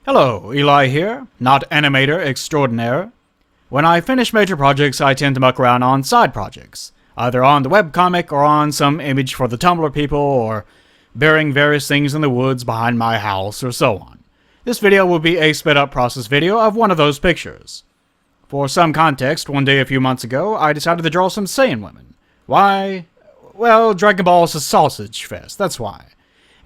Hello, Eli here, not animator extraordinaire. When I finish major projects, I tend to muck around on side projects, either on the webcomic or on some image for the Tumblr people, or burying various things in the woods behind my house, or so on. This video will be a sped up process video of one of those pictures. For some context, one day a few months ago, I decided to draw some Saiyan women. Why? Well, Dragon Ball is a sausage fest, that's why.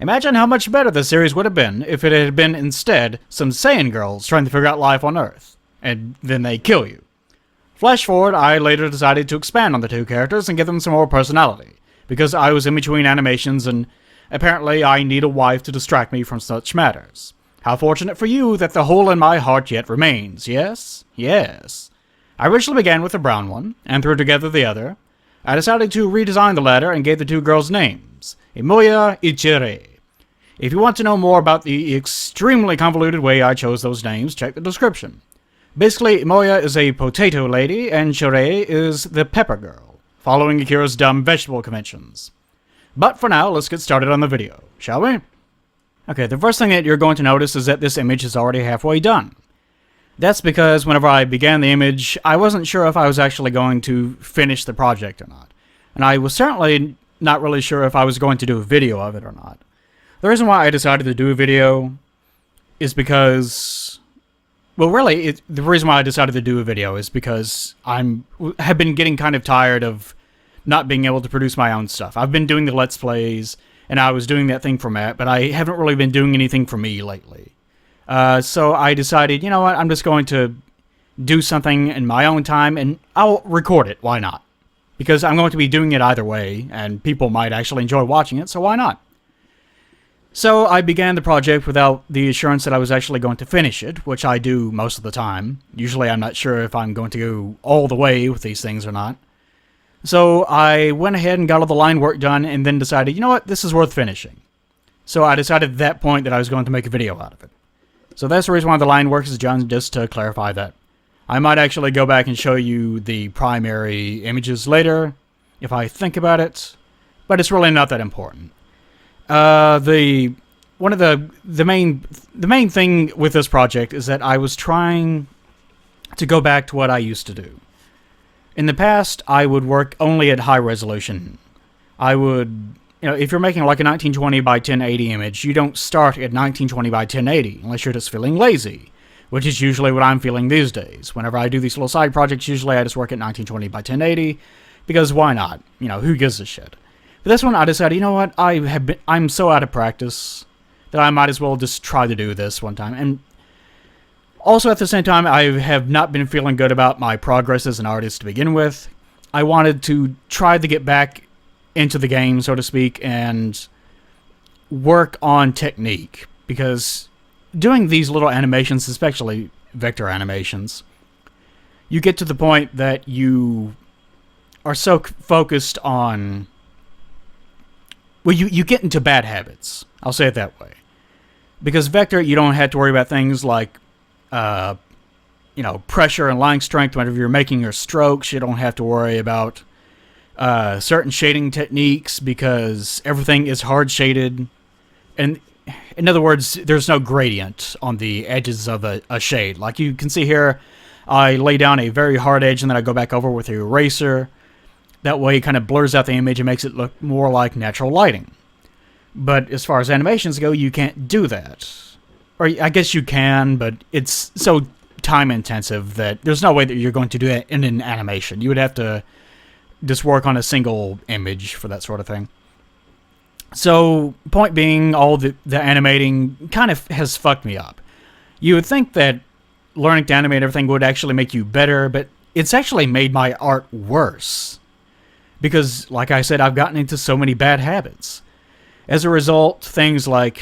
Imagine how much better the series would have been if it had been instead some Saiyan girls trying to figure out life on Earth, and then they kill you. Flash forward, I later decided to expand on the two characters and give them some more personality, because I was in between animations and apparently I need a wife to distract me from such matters. How fortunate for you that the hole in my heart yet remains, yes? Yes. I originally began with the brown one, and threw together the other. I decided to redesign the latter and gave the two girls names, Imoya and Chirei. If you want to know more about the extremely convoluted way I chose those names, check the description. Basically, Imoya is a potato lady, and Chirei is the pepper girl, following Akira's dumb vegetable conventions. But for now, let's get started on the video, shall we? Okay, the first thing that you're going to notice is that this image is already halfway done. That's because whenever I began the image, I wasn't sure if I was actually going to finish the project or not. And I was certainly not really sure if I was going to do a video of it or not. The reason why I decided to do a video is because, well, really, the reason why I decided to do a video is because have been getting kind of tired of not being able to produce my own stuff. I've been doing the Let's Plays, and I was doing that thing for Matt, but I haven't really been doing anything for me lately. So I decided, you know what, I'm just going to do something in my own time, and I'll record it. Why not? Because I'm going to be doing it either way, and people might actually enjoy watching it, so why not? So I began the project without the assurance that I was actually going to finish it, which I do most of the time. Usually I'm not sure if I'm going to go all the way with these things or not. So I went ahead and got all the line work done and then decided, you know what, this is worth finishing. So I decided at that point that I was going to make a video out of it. So that's the reason why the line work is done, just to clarify that. I might actually go back and show you the primary images later, if I think about it, but it's really not that important. The main thing with this project is that I was trying to go back to what I used to do. In the past, I would work only at high resolution. I would, if you're making like a 1920 by 1080 image, you don't start at 1920 by 1080 unless you're just feeling lazy, which is usually what I'm feeling these days. Whenever I do these little side projects, usually I just work at 1920 by 1080 because why not? Who gives a shit? But this one, I decided, you know what, I'm so out of practice that I might as well just try to do this one time. And also at the same time, I have not been feeling good about my progress as an artist to begin with. I wanted to try to get back into the game, so to speak, and work on technique. Because doing these little animations, especially vector animations, you get to the point that you are so focused on... Well, you get into bad habits. I'll say it that way. Because vector, you don't have to worry about things like, pressure and line strength whenever you're making your strokes. You don't have to worry about certain shading techniques because everything is hard shaded. And in other words, there's no gradient on the edges of a shade. Like you can see here, I lay down a very hard edge and then I go back over with an eraser. That way it kind of blurs out the image and makes it look more like natural lighting. But as far as animations go, you can't do that. Or I guess you can, but it's so time intensive that there's no way that you're going to do that in an animation. You would have to just work on a single image for that sort of thing. So, point being, all the animating kind of has fucked me up. You would think that learning to animate everything would actually make you better, but it's actually made my art worse. Because, like I said, I've gotten into so many bad habits. As a result, things like...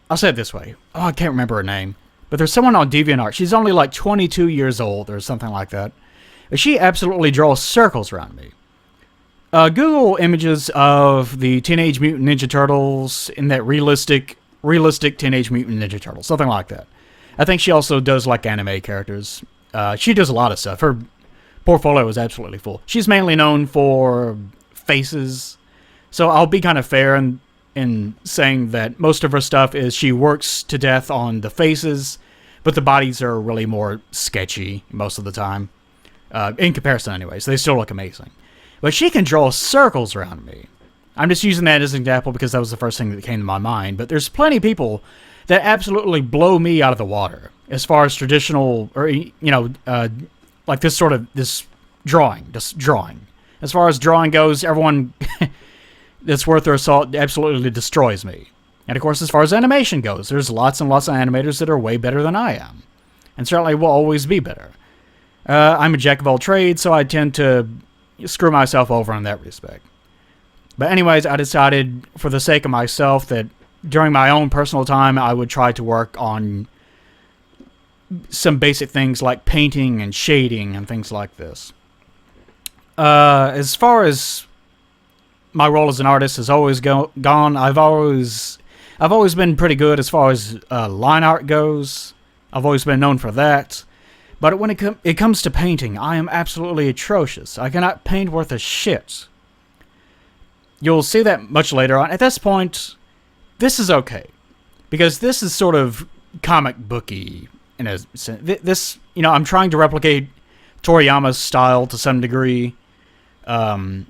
I'll say it this way. Oh, I can't remember her name. But there's someone on DeviantArt. She's only like 22 years old or something like that. She absolutely draws circles around me. Google images of the Teenage Mutant Ninja Turtles in that realistic Teenage Mutant Ninja Turtles. Something like that. I think she also does like anime characters. She does a lot of stuff. Her portfolio is absolutely full. She's mainly known for faces, so I'll be kind of fair and in saying that most of her stuff is she works to death on the faces, but the bodies are really more sketchy most of the time. In comparison, anyways. They still look amazing. But she can draw circles around me. I'm just using that as an example because that was the first thing that came to my mind. But there's plenty of people that absolutely blow me out of the water as far as traditional, or, like this drawing. As far as drawing goes, everyone that's worth their salt absolutely destroys me. And of course, as far as animation goes, there's lots and lots of animators that are way better than I am. And certainly will always be better. I'm a jack of all trades, so I tend to screw myself over in that respect. But anyways, I decided, for the sake of myself, that during my own personal time, I would try to work on some basic things like painting and shading and things like this. As far as my role as an artist has always gone, I've always been pretty good as far as line art goes. I've always been known for that. But when it comes to painting, I am absolutely atrocious. I cannot paint worth a shit. You'll see that much later on. At this point, this is okay. Because this is sort of comic booky in a sense. This, I'm trying to replicate Toriyama's style to some degree. The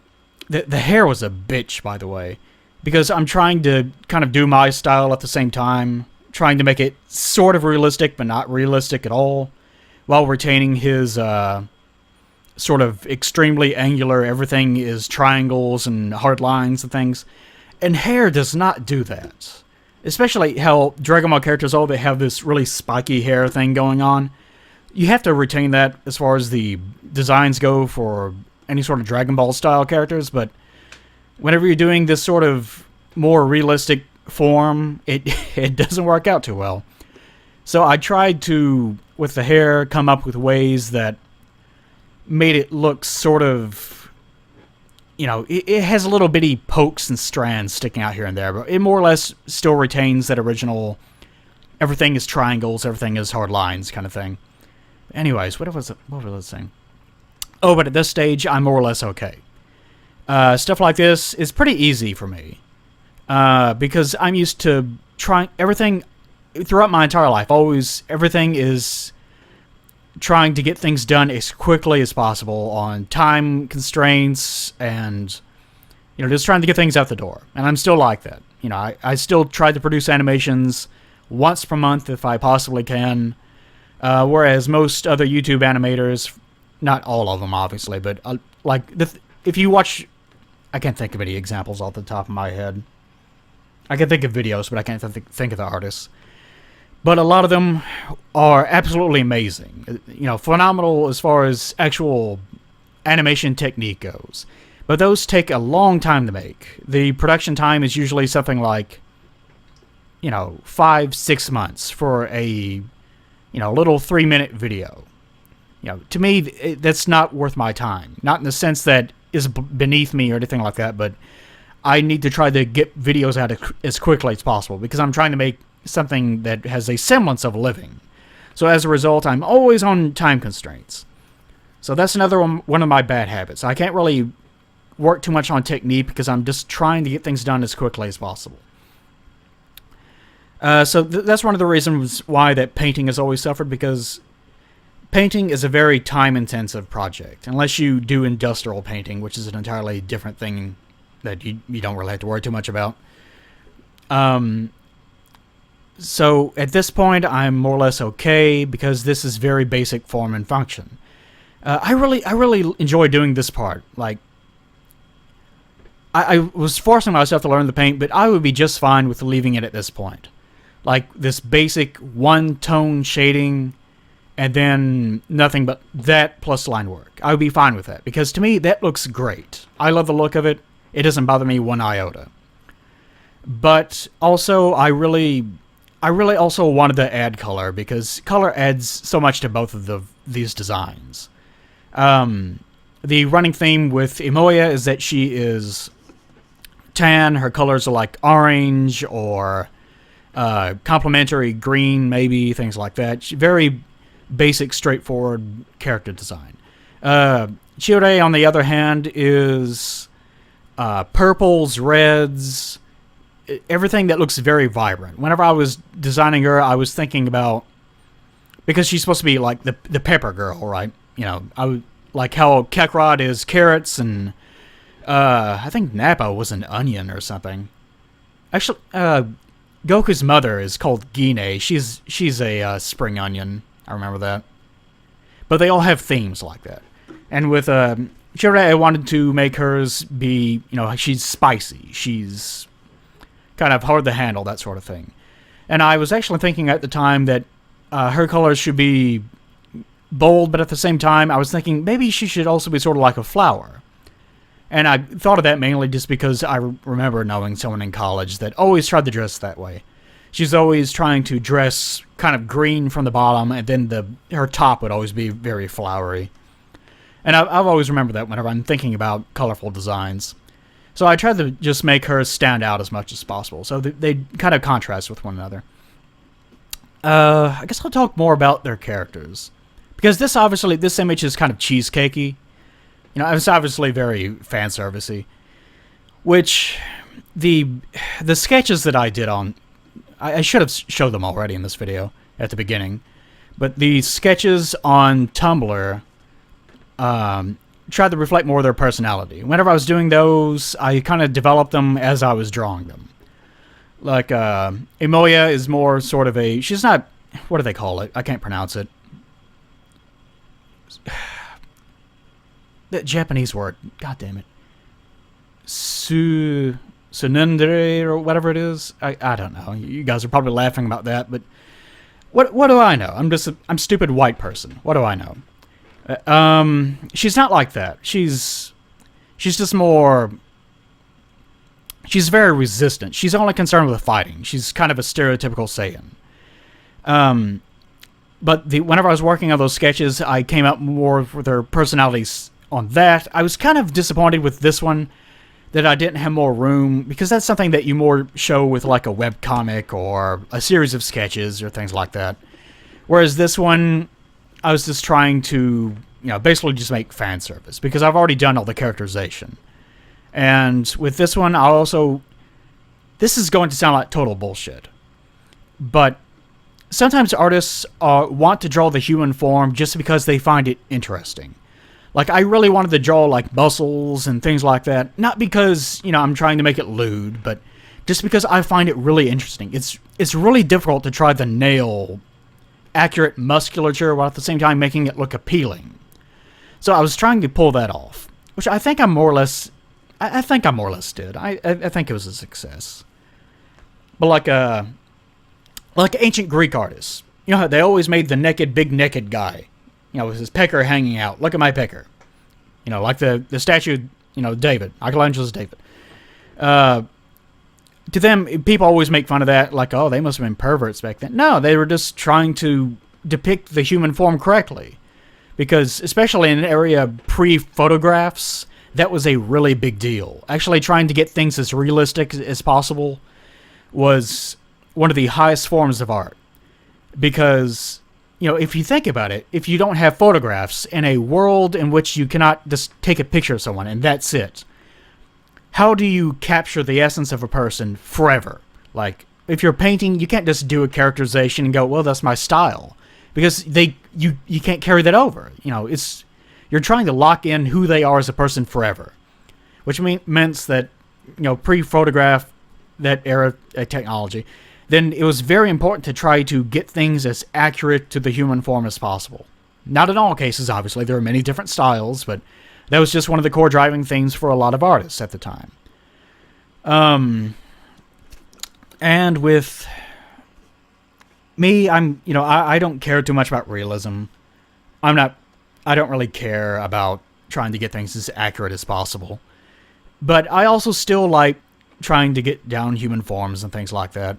hair was a bitch, by the way. Because I'm trying to kind of do my style at the same time. Trying to make it sort of realistic, but not realistic at all. While retaining his sort of extremely angular, everything is triangles and hard lines and things. And hair does not do that. Especially how Dragon Ball characters, they have this really spiky hair thing going on. You have to retain that as far as the designs go for any sort of Dragon Ball style characters, but whenever you're doing this sort of more realistic form, it doesn't work out too well. So I tried to, with the hair, come up with ways that made it look sort of, it has little bitty pokes and strands sticking out here and there, but it more or less still retains that original, everything is triangles, everything is hard lines kind of thing. Anyways, what was I saying? Oh, but at this stage, I'm more or less okay. Stuff like this is pretty easy for me, because I'm used to trying everything. Throughout my entire life, everything is trying to get things done as quickly as possible on time constraints and, just trying to get things out the door. And I'm still like that. I still try to produce animations once per month if I possibly can, whereas most other YouTube animators, not all of them obviously, but if you watch, I can't think of any examples off the top of my head. I can think of videos, but I can't think of the artists. But a lot of them are absolutely amazing. Phenomenal as far as actual animation technique goes. But those take a long time to make. The production time is usually something like, 5-6 months for a, little 3-minute video. To me, that's not worth my time. Not in the sense that is beneath me or anything like that, but I need to try to get videos out as quickly as possible because I'm trying to make something that has a semblance of a living. So as a result, I'm always on time constraints. So that's another one of my bad habits. I can't really work too much on technique because I'm just trying to get things done as quickly as possible. So that's one of the reasons why that painting has always suffered, because painting is a very time-intensive project. Unless you do industrial painting, which is an entirely different thing that you don't really have to worry too much about. So at this point, I'm more or less okay because this is very basic form and function. I really enjoy doing this part. Like, I was forcing myself to learn the paint, but I would be just fine with leaving it at this point. Like this basic one-tone shading, and then nothing but that plus line work. I would be fine with that because to me that looks great. I love the look of it. It doesn't bother me one iota. But also, I really also wanted to add color because color adds so much to both of these designs. The running theme with Imoya is that she is tan. Her colors are like orange or complementary green, maybe, things like that. Very basic, straightforward character design. Chirei, on the other hand, is purples, reds, everything that looks very vibrant. Whenever I was designing her, I was thinking about, because she's supposed to be like the pepper girl, right? You know, like how Kakarot is carrots, and I think Nappa was an onion or something. Actually, Goku's mother is called Gine. She's a spring onion. I remember that. But they all have themes like that. And with Chirei, I wanted to make hers be, you know, she's spicy. She's kind of hard to handle, that sort of thing. And I was actually thinking at the time that her colors should be bold, but at the same time, I was thinking maybe she should also be sort of like a flower. And I thought of that mainly just because I remember knowing someone in college that always tried to dress that way. She's always trying to dress kind of green from the bottom, and then her top would always be very flowery. And I've always remembered that whenever I'm thinking about colorful designs. So I tried to just make her stand out as much as possible, so they kind of contrast with one another. I guess I'll talk more about their characters. Because this image is kind of cheesecakey. You know, it's obviously very fan servicey. Which, the sketches that I did on... I should have showed them already in this video at the beginning. But the sketches on Tumblr tried to reflect more of their personality. Whenever I was doing those, I kind of developed them as I was drawing them. Like, Imoya is more sort of a... She's not... What do they call it? I can't pronounce it. That Japanese word. God damn it. Sunundere or whatever it is. I don't know. You guys are probably laughing about that, but... What do I know? I'm a stupid white person. What do I know? She's not like that. She's just more... She's very resistant. She's only concerned with fighting. She's kind of a stereotypical Saiyan. But whenever I was working on those sketches, I came up more with her personalities on that. I was kind of disappointed with this one, that I didn't have more room, because that's something that you more show with like a webcomic or a series of sketches or things like that. Whereas this one, I was just trying to, you know, basically just make fan service, because I've already done all the characterization. And with this one, I'll also... This is going to sound like total bullshit. But sometimes artists want to draw the human form just because they find it interesting. Like, I really wanted to draw, like, muscles and things like that. Not because, you know, I'm trying to make it lewd, but just because I find it really interesting. It's really difficult to try to nail accurate musculature while at the same time making it look appealing. So I was trying to pull that off, which I think I more or less did. I think it was a success. But like ancient Greek artists, you know how they always made the big naked guy, you know, with his pecker hanging out. Look at my pecker. You know, like the statue, you know, David, Michelangelo's David. To them, people always make fun of that, like, oh, they must have been perverts back then. No, they were just trying to depict the human form correctly. Because, especially in an area pre-photographs, that was a really big deal. Actually trying to get things as realistic as possible was one of the highest forms of art. Because, you know, if you think about it, if you don't have photographs in a world in which you cannot just take a picture of someone and that's it, how do you capture the essence of a person forever? Like, if you're painting, you can't just do a characterization and go, well, that's my style. Because you can't carry that over. You know, you're trying to lock in who they are as a person forever. Which means that, you know, pre-photograph, that era technology, then it was very important to try to get things as accurate to the human form as possible. Not in all cases, obviously. There are many different styles, but that was just one of the core driving things for a lot of artists at the time. And with me, I don't care too much about realism. I don't really care about trying to get things as accurate as possible. But I also still like trying to get down human forms and things like that.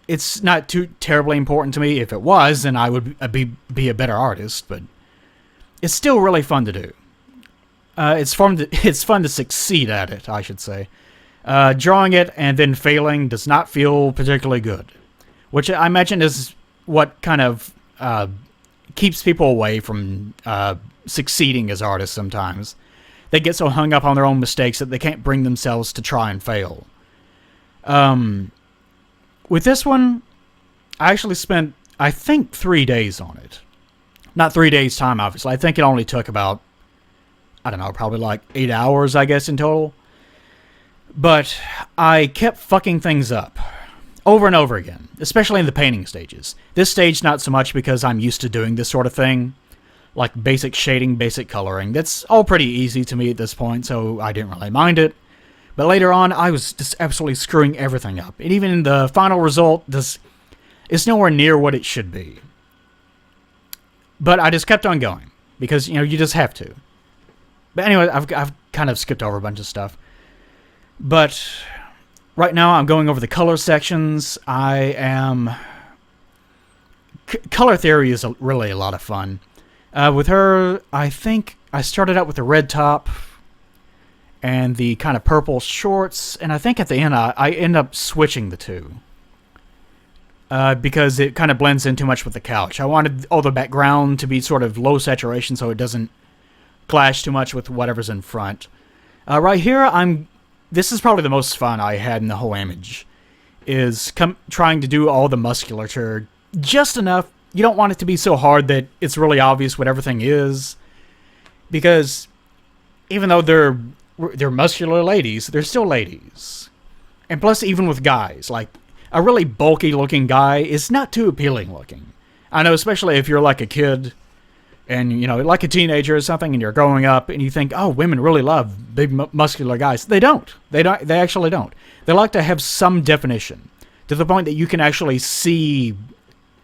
It's not too terribly important to me. If it was, then I would be a better artist, but it's still really fun to do. It's fun to succeed at it, I should say. Drawing it and then failing does not feel particularly good, which I imagine is what kind of keeps people away from succeeding as artists sometimes. they get so hung up on their own mistakes that they can't bring themselves to try and fail. With this one, I actually spent, I think, 3 days on it. Not 3 days' time, obviously. I think it only took about, I don't know, probably like 8 hours, I guess, in total. But I kept fucking things up over and over again, especially in the painting stages. This stage, not so much because I'm used to doing this sort of thing, like basic shading, basic coloring. That's all pretty easy to me at this point, so I didn't really mind it. But later on, I was just absolutely screwing everything up. And even in the final result, it's nowhere near what it should be. But I just kept on going, because, you know, you just have to. But anyway, I've kind of skipped over a bunch of stuff. But right now, I'm going over the color sections. Color theory is really a lot of fun. With her, I think I started out with the red top and the kind of purple shorts, and I think at the end I end up switching the two. Because it kind of blends in too much with the couch. I wanted all the background to be sort of low saturation so it doesn't clash too much with whatever's in front. Right here, this is probably the most fun I had in the whole image, is trying to do all the musculature just enough. You don't want it to be so hard that it's really obvious what everything is, because even though they're muscular ladies, they're still ladies. And plus, even with guys, like, a really bulky looking guy is not too appealing looking. I know, especially if you're like a kid and, you know, like a teenager or something, and you're growing up and you think, oh, women really love big muscular guys. They don't. They actually don't. They like to have some definition, to the point that you can actually see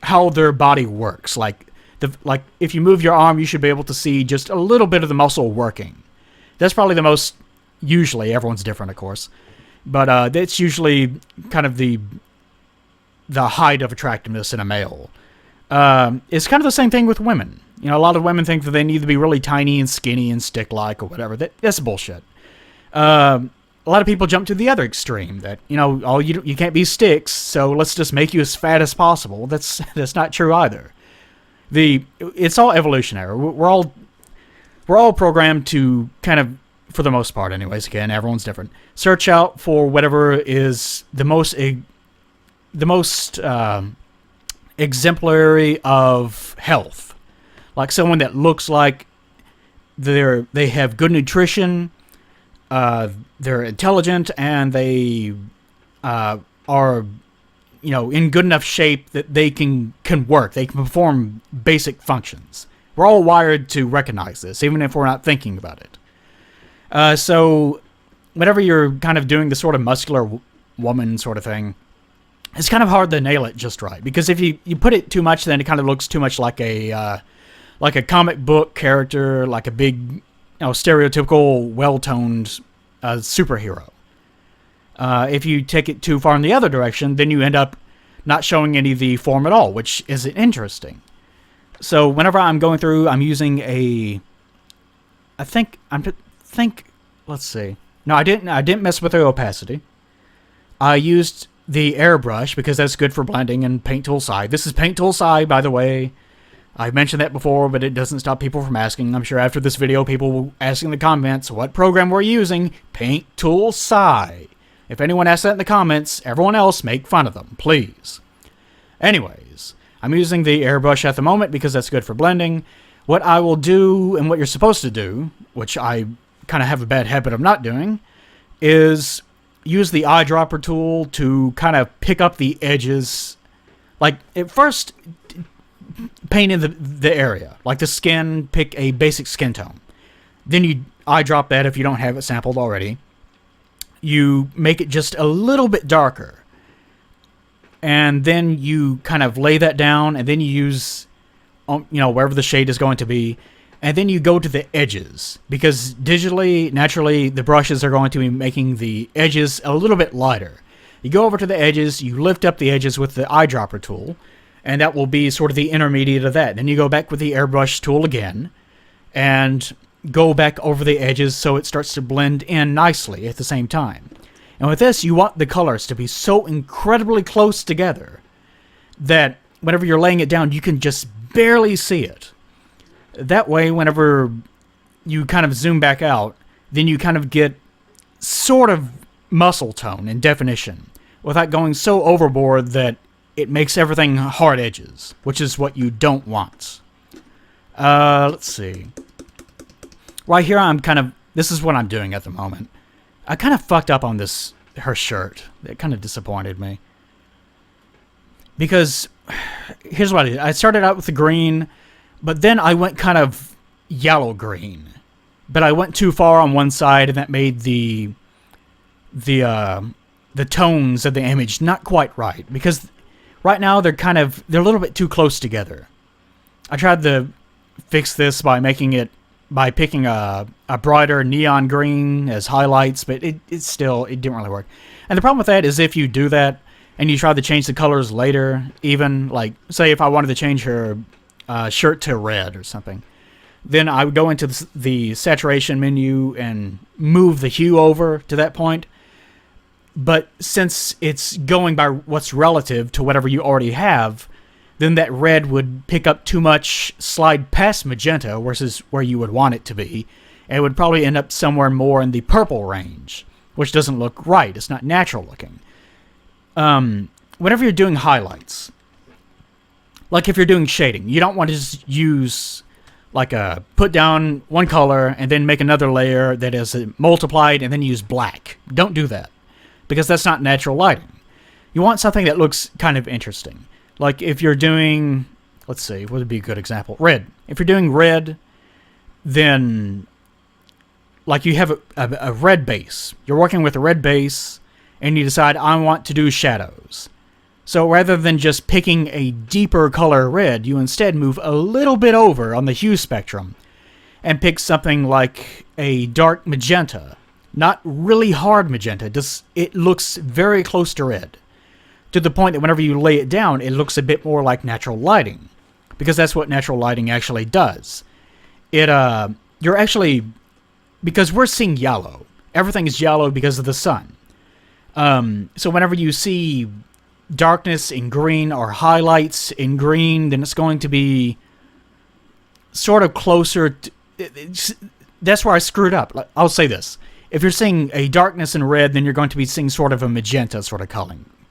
how their body works. Like if you move your arm, you should be able to see just a little bit of the muscle working. That's probably the most, usually, everyone's different, of course, but that's usually kind of the height of attractiveness in a male. It's kind of the same thing with women. You know, a lot of women think that they need to be really tiny and skinny and stick-like or whatever. That's bullshit. A lot of people jump to the other extreme, that, you know, you can't be sticks, so let's just make you as fat as possible. That's not true either. It's all evolutionary. We're all programmed to kind of, for the most part anyways, again, everyone's different, search out for whatever is the most exemplary of health. Like someone that looks like they have good nutrition, they're intelligent, and they are, you know, in good enough shape that they can work. They can perform basic functions. We're all wired to recognize this, even if we're not thinking about it. So whenever you're kind of doing the sort of muscular woman sort of thing, it's kind of hard to nail it just right, because if you put it too much, then it kind of looks too much like a comic book character, like a big, you know, stereotypical, well-toned superhero. If you take it too far in the other direction, then you end up not showing any of the form at all, which isn't interesting. So whenever I'm going through, I'm using let's see. No, I didn't mess with the opacity. I used the airbrush because that's good for blending, and paint tool side. This is paint tool side, by the way. I've mentioned that before, but it doesn't stop people from asking. I'm sure after this video, people will ask in the comments what program we're using. Paint tool side. If anyone asks that in the comments, everyone else make fun of them, please. Anyways, I'm using the airbrush at the moment because that's good for blending. What I will do, and what you're supposed to do, which I kind of have a bad habit of not doing, is use the eyedropper tool to kind of pick up the edges. Like, at first, paint in the area. Like the skin, pick a basic skin tone. Then you eyedrop that if you don't have it sampled already. You make it just a little bit darker. And then you kind of lay that down, and then you use, you know, wherever the shade is going to be. And then you go to the edges, because digitally, naturally, the brushes are going to be making the edges a little bit lighter. You go over to the edges, you lift up the edges with the eyedropper tool, and that will be sort of the intermediate of that. Then you go back with the airbrush tool again, and go back over the edges so it starts to blend in nicely at the same time. And with this, you want the colors to be so incredibly close together that whenever you're laying it down, you can just barely see it. That way, whenever you kind of zoom back out, then you kind of get sort of muscle tone and definition without going so overboard that it makes everything hard edges, which is what you don't want. Let's see. Right here, this is what I'm doing at the moment. I kind of fucked up on her shirt. It kind of disappointed me. Because, here's what I did. I started out with the green, but then I went kind of yellow-green. But I went too far on one side, and that made the tones of the image not quite right. Because right now, they're a little bit too close together. I tried to fix this by picking a brighter neon green as highlights, but it didn't really work. And the problem with that is if you do that and you try to change the colors later, even like say if I wanted to change her shirt to red or something, then I would go into the saturation menu and move the hue over to that point. But since it's going by what's relative to whatever you already have, then that red would pick up too much, slide past magenta versus where you would want it to be, and it would probably end up somewhere more in the purple range, which doesn't look right. It's not natural looking. Whenever you're doing highlights, like if you're doing shading, you don't want to just use put down one color and then make another layer that is multiplied and then use black. Don't do that, because that's not natural lighting. You want something that looks kind of interesting. Like if you're doing, let's see, what would be a good example? Red. If you're doing red, then like you have a red base. You're working with a red base, and you decide, I want to do shadows. So rather than just picking a deeper color red, you instead move a little bit over on the hue spectrum and pick something like a dark magenta. Not really hard magenta, just it looks very close to red. To the point that whenever you lay it down, it looks a bit more like natural lighting. Because that's what natural lighting actually does. Because we're seeing yellow. Everything is yellow because of the sun. So whenever you see darkness in green or highlights in green, then it's going to be sort of closer to... That's where I screwed up. I'll say this. If you're seeing a darkness in red, then you're going to be seeing sort of a magenta sort of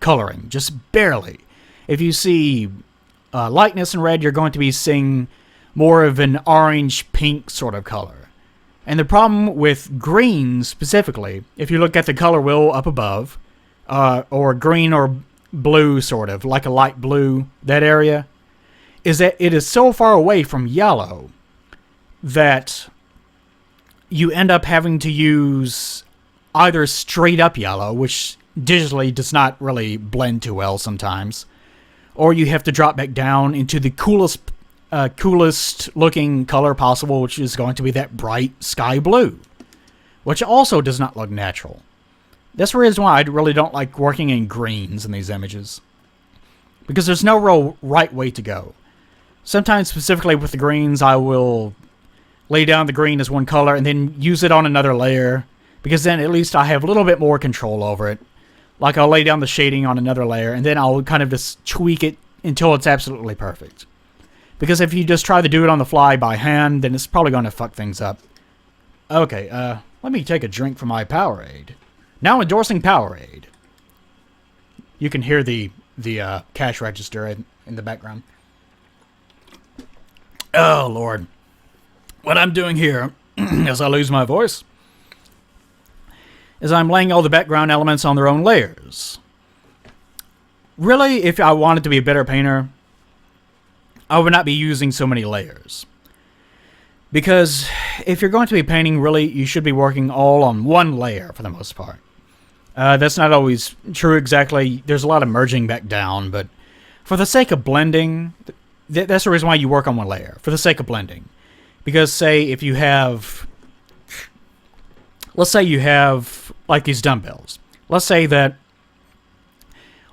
coloring, just barely. If you see lightness in red, you're going to be seeing more of an orange-pink sort of color. And the problem with green specifically, if you look at the color wheel up above, or green or blue sort of, like a light blue, that area, is that it is so far away from yellow that you end up having to use either straight up yellow, which digitally does not really blend too well sometimes, or you have to drop back down into the coolest looking color possible, which is going to be that bright sky blue, which also does not look natural. That's the reason why I really don't like working in greens in these images, because there's no real right way to go. Sometimes, specifically with the greens, I will lay down the green as one color and then use it on another layer, because then at least I have a little bit more control over it. Like I'll lay down the shading on another layer, and then I'll kind of just tweak it until it's absolutely perfect. Because if you just try to do it on the fly by hand, then it's probably going to fuck things up. Okay, let me take a drink from my Powerade. Now endorsing Powerade. You can hear the cash register in the background. Oh, Lord. What I'm doing here, as I lose my voice, is I'm laying all the background elements on their own layers. Really, if I wanted to be a better painter, I would not be using so many layers. Because if you're going to be painting, really, you should be working all on one layer for the most part. That's not always true exactly. There's a lot of merging back down, but for the sake of blending, that's the reason why you work on one layer, for the sake of blending. Because, say, if you have... Let's say you have, like, these dumbbells. Let's say that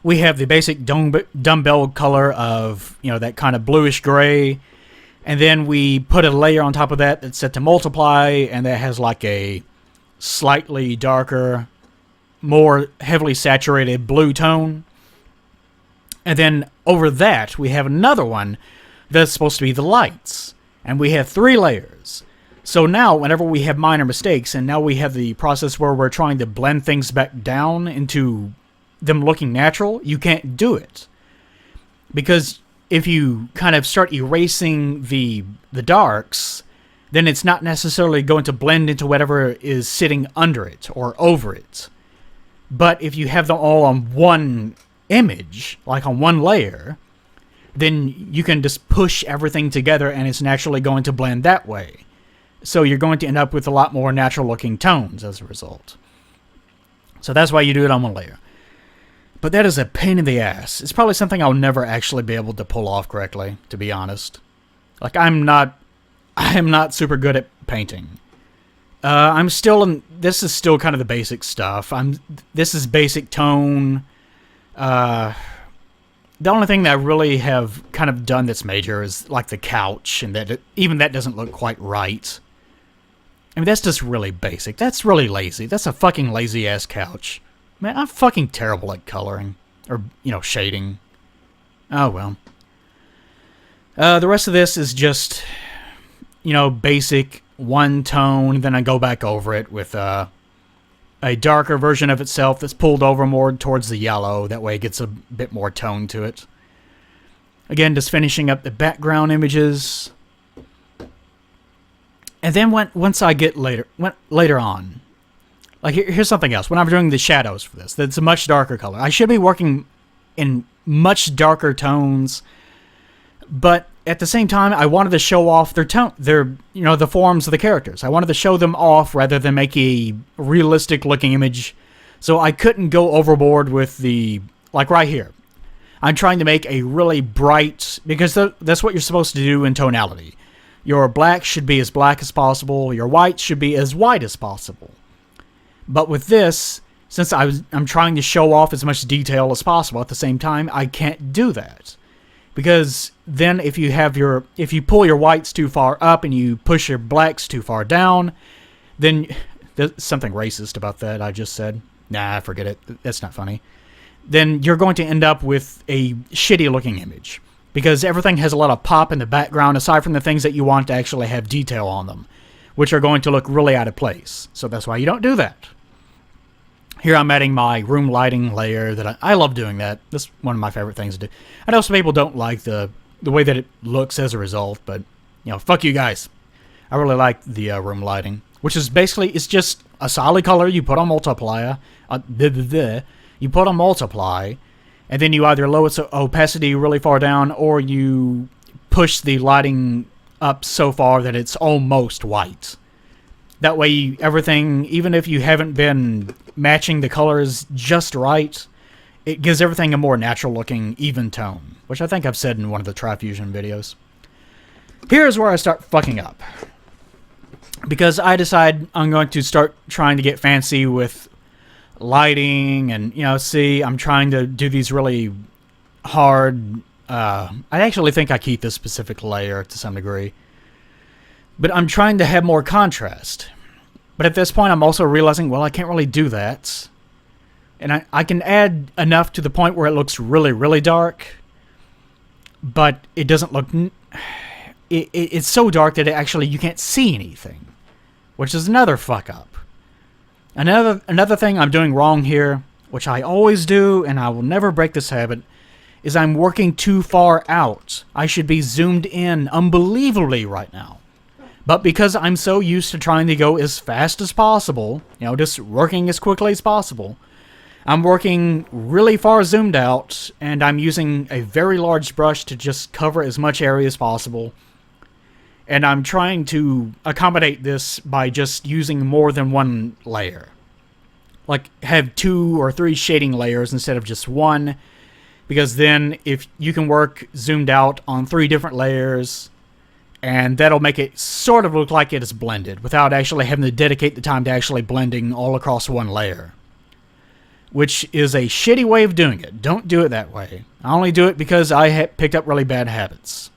we have the basic dumbbell color of, that kind of bluish gray, and then we put a layer on top of that that's set to multiply, and that has, like, a slightly darker, more heavily saturated blue tone. And then over that, we have another one that's supposed to be the lights. And we have 3 layers. So now, whenever we have minor mistakes, and now we have the process where we're trying to blend things back down into them looking natural, you can't do it. Because if you kind of start erasing the darks, then it's not necessarily going to blend into whatever is sitting under it or over it. But if you have them all on one image, like on one layer, then you can just push everything together and it's naturally going to blend that way. So you're going to end up with a lot more natural looking tones as a result. So that's why you do it on one layer. But that is a pain in the ass. It's probably something I'll never actually be able to pull off correctly, to be honest. Like, I am not super good at painting. This is still kind of the basic stuff. This is basic tone. The only thing that I really have kind of done that's major is like the couch, and even that doesn't look quite right. I mean, that's just really basic. That's really lazy. That's a fucking lazy-ass couch. Man, I'm fucking terrible at coloring. Or, shading. Oh, well. The rest of this is just, basic one tone. Then I go back over it with a darker version of itself that's pulled over more towards the yellow. That way it gets a bit more tone to it. Again, just finishing up the background images. And then once I get later on, like here's something else. When I'm doing the shadows for this, that's a much darker color. I should be working in much darker tones, but at the same time, I wanted to show off their the forms of the characters. I wanted to show them off rather than make a realistic looking image. So I couldn't go overboard with like right here. I'm trying to make a really bright, because that's what you're supposed to do in tonality. Your black should be as black as possible. Your white should be as white as possible. But with this, since I'm trying to show off as much detail as possible at the same time, I can't do that. Because then if you pull your whites too far up and you push your blacks too far down, then there's something racist about that I just said. Nah, forget it. That's not funny. Then you're going to end up with a shitty looking image. Because everything has a lot of pop in the background, aside from the things that you want to actually have detail on them, which are going to look really out of place. So that's why you don't do that. Here I'm adding my room lighting layer. That I love doing that. That's one of my favorite things to do. I know some people don't like the way that it looks as a result, but, fuck you guys. I really like the room lighting, which is basically, it's just a solid color you put on multiplier. You put on multiply, and then you either lower its opacity really far down, or you push the lighting up so far that it's almost white. That way, everything, even if you haven't been matching the colors just right, it gives everything a more natural-looking, even tone, which I think I've said in one of the Trifusion videos. Here's where I start fucking up. Because I decide I'm going to start trying to get fancy with lighting, and I'm trying to do these really hard. I actually think I keep this specific layer to some degree, but I'm trying to have more contrast. But at this point, I'm also realizing, well, I can't really do that, and I can add enough to the point where it looks really, really dark, but it doesn't look. It's so dark that you can't see anything, which is another fuck up. Another thing I'm doing wrong here, which I always do, and I will never break this habit, is I'm working too far out. I should be zoomed in unbelievably right now. But because I'm so used to trying to go as fast as possible, just working as quickly as possible, I'm working really far zoomed out, and I'm using a very large brush to just cover as much area as possible. And I'm trying to accommodate this by just using more than one layer. Like, have 2 or 3 shading layers instead of just one. Because then, if you can work zoomed out on 3 different layers, and that'll make it sort of look like it is blended, without actually having to dedicate the time to actually blending all across one layer. Which is a shitty way of doing it. Don't do it that way. I only do it because I picked up really bad habits.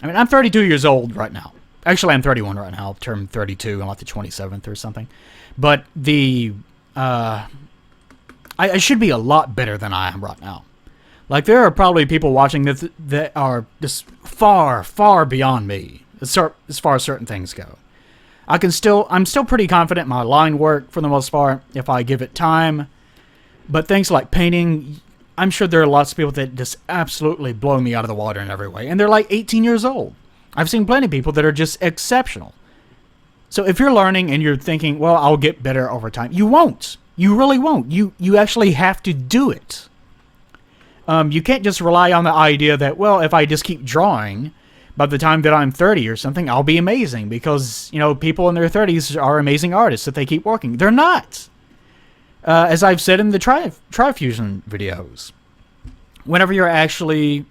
I mean, I'm 32 years old right now. Actually, I'm 31 right now. I'll turn 32 on like the 27th or something. But I should be a lot better than I am right now. Like, there are probably people watching that are just far, far beyond me. as far as certain things go. I'm still pretty confident in my line work for the most part if I give it time. But things like painting, I'm sure there are lots of people that just absolutely blow me out of the water in every way. And they're like 18 years old. I've seen plenty of people that are just exceptional. So if you're learning and you're thinking, well, I'll get better over time, you won't. You really won't. You actually have to do it. You can't just rely on the idea that, well, if I just keep drawing, by the time that I'm 30 or something, I'll be amazing. Because, people in their 30s are amazing artists if they keep working. They're not. As I've said in the Trifusion videos, whenever you're actually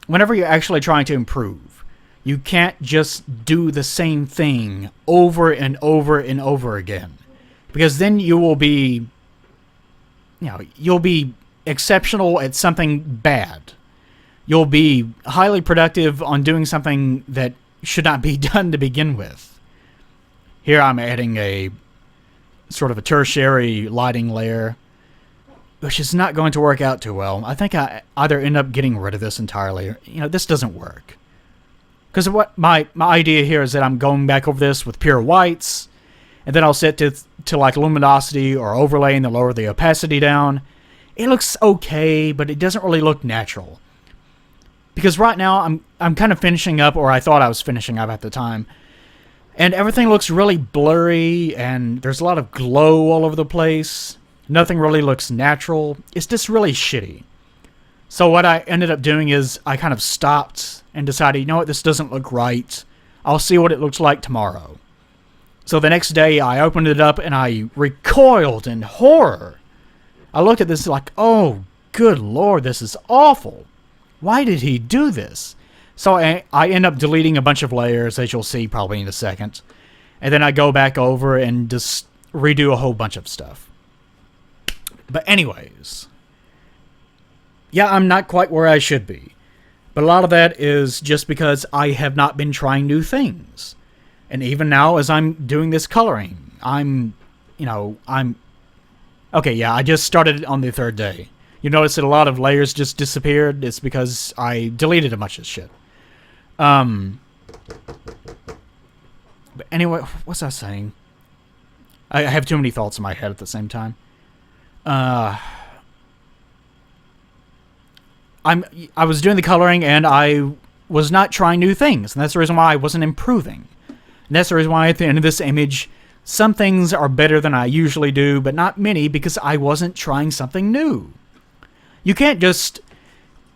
trying to improve, you can't just do the same thing over and over and over again. Because then you'll be exceptional at something bad. You'll be highly productive on doing something that should not be done to begin with. Here I'm adding a sort of a tertiary lighting layer, which is not going to work out too well. I think I either end up getting rid of this entirely, or, this doesn't work. Because what my idea here is that I'm going back over this with pure whites, and then I'll set to like luminosity or overlay and then lower the opacity down. It looks okay, but it doesn't really look natural. Because right now I'm kind of finishing up, or I thought I was finishing up at the time, and everything looks really blurry, and there's a lot of glow all over the place. Nothing really looks natural. It's just really shitty. So what I ended up doing is I kind of stopped and decided, you know what, this doesn't look right. I'll see what it looks like tomorrow. So the next day I opened it up and I recoiled in horror. I looked at this like, oh, good lord, this is awful. Why did he do this? So I end up deleting a bunch of layers, as you'll see probably in a second. And then I go back over and just redo a whole bunch of stuff. But anyways, yeah, I'm not quite where I should be. But a lot of that is just because I have not been trying new things. And even now, as I'm doing this coloring, okay, yeah, I just started on the third day. You notice that a lot of layers just disappeared. It's because I deleted a bunch of shit. But anyway, what's I saying? I have too many thoughts in my head at the same time. I was doing the coloring and I was not trying new things, and that's the reason why I wasn't improving. And that's the reason why at the end of this image, some things are better than I usually do, but not many, because I wasn't trying something new. You can't just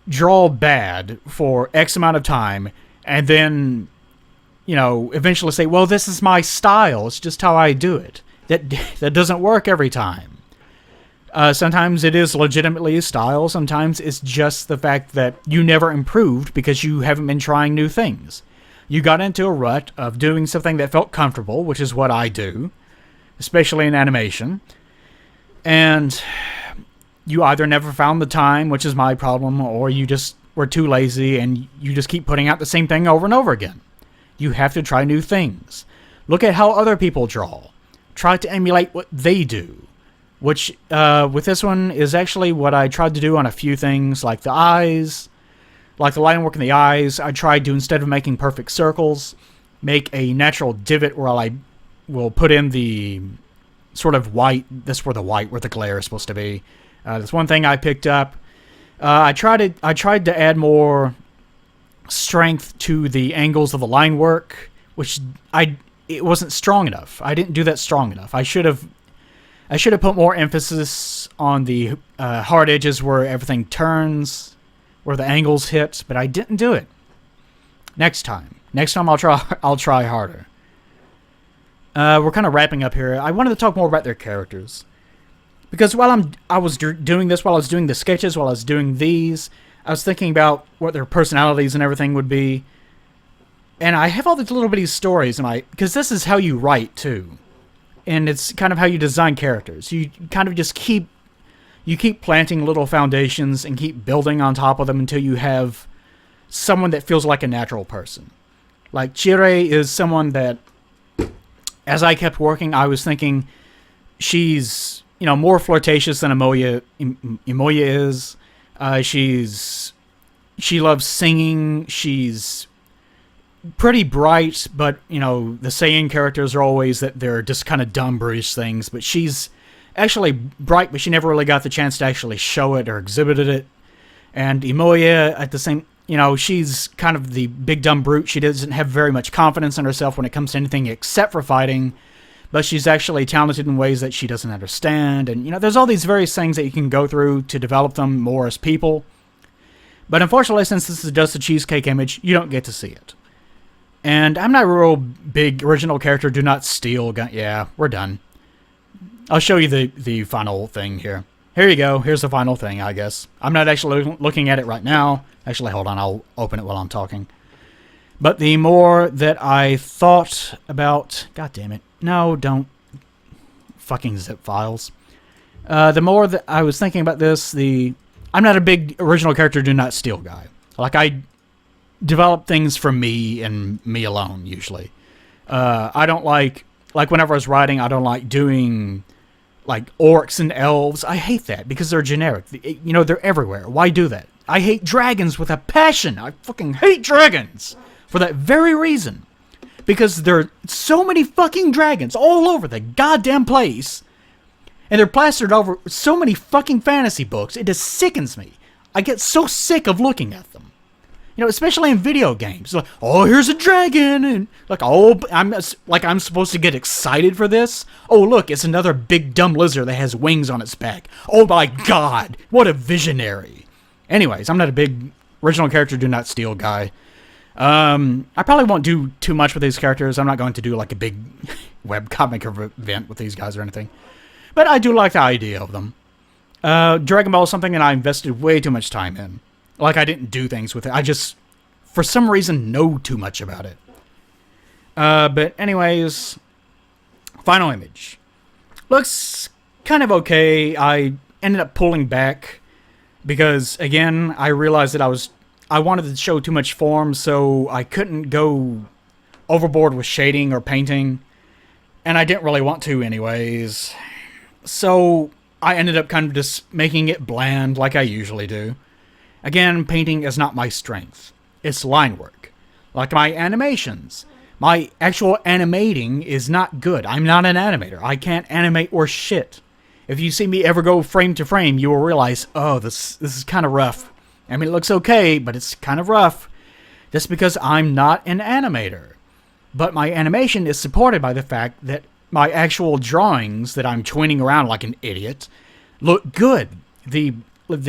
draw bad for X amount of time and then, eventually say, well, this is my style. It's just how I do it. That doesn't work every time. Sometimes it is legitimately a style. Sometimes it's just the fact that you never improved because you haven't been trying new things. You got into a rut of doing something that felt comfortable, which is what I do, especially in animation. And you either never found the time, which is my problem, or you just were too lazy and you just keep putting out the same thing over and over again. You have to try new things. Look at how other people draw. Try to emulate what they do. Which, with this one, is actually what I tried to do on a few things, like the eyes, like the line work in the eyes. I tried to, instead of making perfect circles, make a natural divot where I will put in the sort of white. That's where the glare is supposed to be. That's one thing I picked up. I tried to add more strength to the angles of the line work, which it wasn't strong enough. I didn't do that strong enough. I should have put more emphasis on the hard edges where everything turns, where the angles hit, but I didn't do it. Next time I'll try harder. We're kind of wrapping up here. I wanted to talk more about their characters, because while I was doing the sketches, while I was doing these, I was thinking about what their personalities and everything would be, and I have all these little bitty stories, because this is how you write too. And it's kind of how you design characters. You kind of just keep planting little foundations and keep building on top of them until you have someone that feels like a natural person. Like Chirei is someone that, as I kept working, I was thinking she's, more flirtatious than Imoya is. She loves singing. She's pretty bright, but, you know, the Saiyan characters are always that they're just kind of dumb, brutish things, but she's actually bright, but she never really got the chance to actually show it or exhibit it. And Imoya, at the same, you know, she's kind of the big dumb brute. She doesn't have very much confidence in herself when it comes to anything except for fighting, but she's actually talented in ways that she doesn't understand. And, you know, there's all these various things that you can go through to develop them more as people. But unfortunately, since this is just a cheesecake image, you don't get to see it. And I'm not a real big original character, do not steal. Yeah, we're done. I'll show you the final thing here. Here you go. Here's the final thing, I guess. I'm not actually looking at it right now. Actually, hold on. I'll open it while I'm talking. But the more that I thought about... God damn it. No, don't. Fucking zip files. The more that I was thinking about this, I'm not a big original character, do not steal guy. Like, I develop things for me and me alone, usually. I don't like whenever I was writing, I don't like doing, like, orcs and elves. I hate that, because they're generic. You know, they're everywhere. Why do that? I hate dragons with a passion. I fucking hate dragons for that very reason. Because there are so many fucking dragons all over the goddamn place, and they're plastered over so many fucking fantasy books, it just sickens me. I get so sick of looking at them. You know, especially in video games. Like, oh, here's a dragon, and like, oh, I'm supposed to get excited for this. Oh, look, it's another big dumb lizard that has wings on its back. Oh my god, what a visionary. Anyways, I'm not a big original character do not steal guy. I probably won't do too much with these characters. I'm not going to do like a big webcomic event with these guys or anything. But I do like the idea of them. Dragon Ball is something that I invested way too much time in. Like, I didn't do things with it. I just, for some reason, know too much about it. But anyways, final image. Looks kind of okay. I ended up pulling back because, again, I realized that I wanted to show too much form, so I couldn't go overboard with shading or painting. And I didn't really want to anyways. So I ended up kind of just making it bland like I usually do. Again, painting is not my strength. It's line work. Like my animations. My actual animating is not good. I'm not an animator. I can't animate or shit. If you see me ever go frame to frame, you will realize, oh, this is kind of rough. I mean, it looks okay, but it's kind of rough. Just because I'm not an animator. But my animation is supported by the fact that my actual drawings that I'm twinning around like an idiot look good. The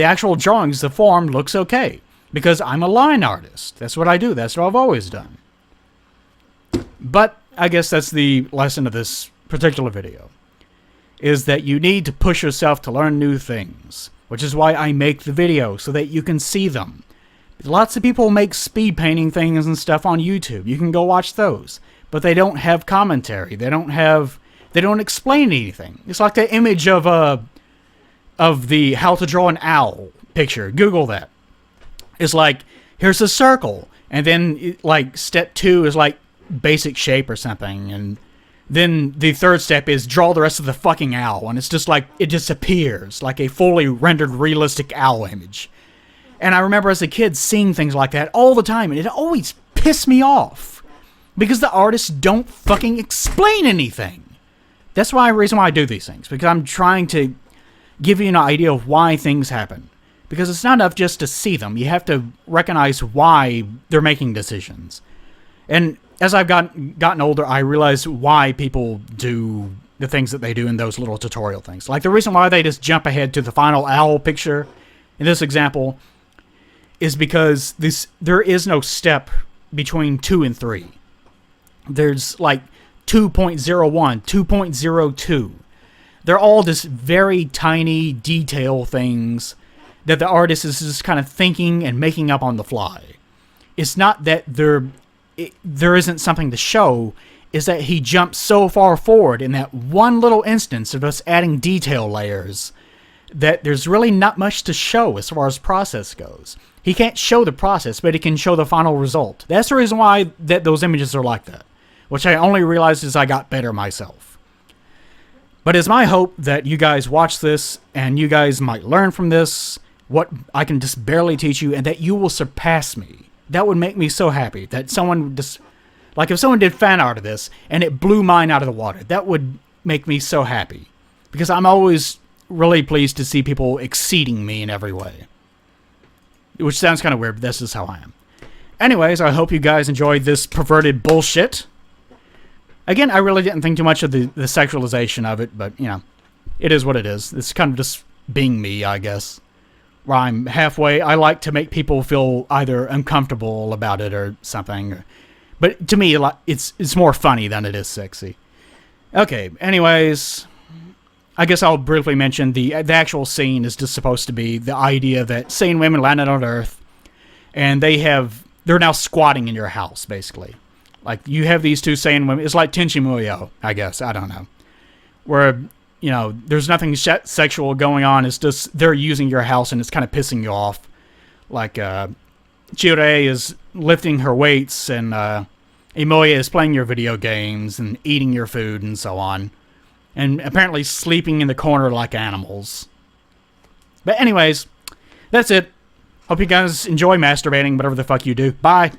actual drawings, the form looks okay. Because I'm a line artist. That's what I do. That's what I've always done. But I guess that's the lesson of this particular video. Is that you need to push yourself to learn new things. Which is why I make the video, so that you can see them. Lots of people make speed painting things and stuff on YouTube. You can go watch those. But they don't have commentary. They don't explain anything. It's like the image of the how to draw an owl picture. Google that. It's like, here's a circle. And then, like, step 2 is like basic shape or something. And then the third step is draw the rest of the fucking owl. And it's just like, it disappears. Like a fully rendered realistic owl image. And I remember as a kid seeing things like that all the time. And it always pissed me off. Because the artists don't fucking explain anything. That's the reason why I do these things. Because I'm trying to give you an idea of why things happen. Because it's not enough just to see them. You have to recognize why they're making decisions. And as I've gotten older, I realize why people do the things that they do in those little tutorial things. Like the reason why they just jump ahead to the final owl picture in this example is because there is no step between 2 and 3. There's like 2.01, 2.02. They're all just very tiny detail things that the artist is just kind of thinking and making up on the fly. It's not that there isn't something to show, it's that he jumps so far forward in that one little instance of us adding detail layers that there's really not much to show as far as process goes. He can't show the process, but he can show the final result. That's the reason why those images are like that, which I only realized as I got better myself. But it's my hope that you guys watch this and you guys might learn from this what I can just barely teach you, and that you will surpass me That would make me so happy that someone just, like if someone did fan art of this and it blew mine out of the water, that would make me so happy. Because I'm always really pleased to see people exceeding me in every way. Which sounds kind of weird, but this is how I am. Anyways, I hope you guys enjoyed this perverted bullshit. Again, I really didn't think too much of the sexualization of it, but, you know, it is what it is. It's kind of just being me, I guess. Where I'm halfway, I like to make people feel either uncomfortable about it or something. But to me, it's more funny than it is sexy. Okay, anyways, I guess I'll briefly mention the actual scene is just supposed to be the idea that sane women landed on Earth, and they're now squatting in your house, basically. Like, you have these two sane women, it's like Tenchi Muyo, I guess, I don't know. Where, you know, there's nothing sexual going on, it's just they're using your house and it's kind of pissing you off. Like, Chirei is lifting her weights, and Imoya is playing your video games and eating your food and so on. And apparently sleeping in the corner like animals. But anyways, that's it. Hope you guys enjoy masturbating, whatever the fuck you do. Bye.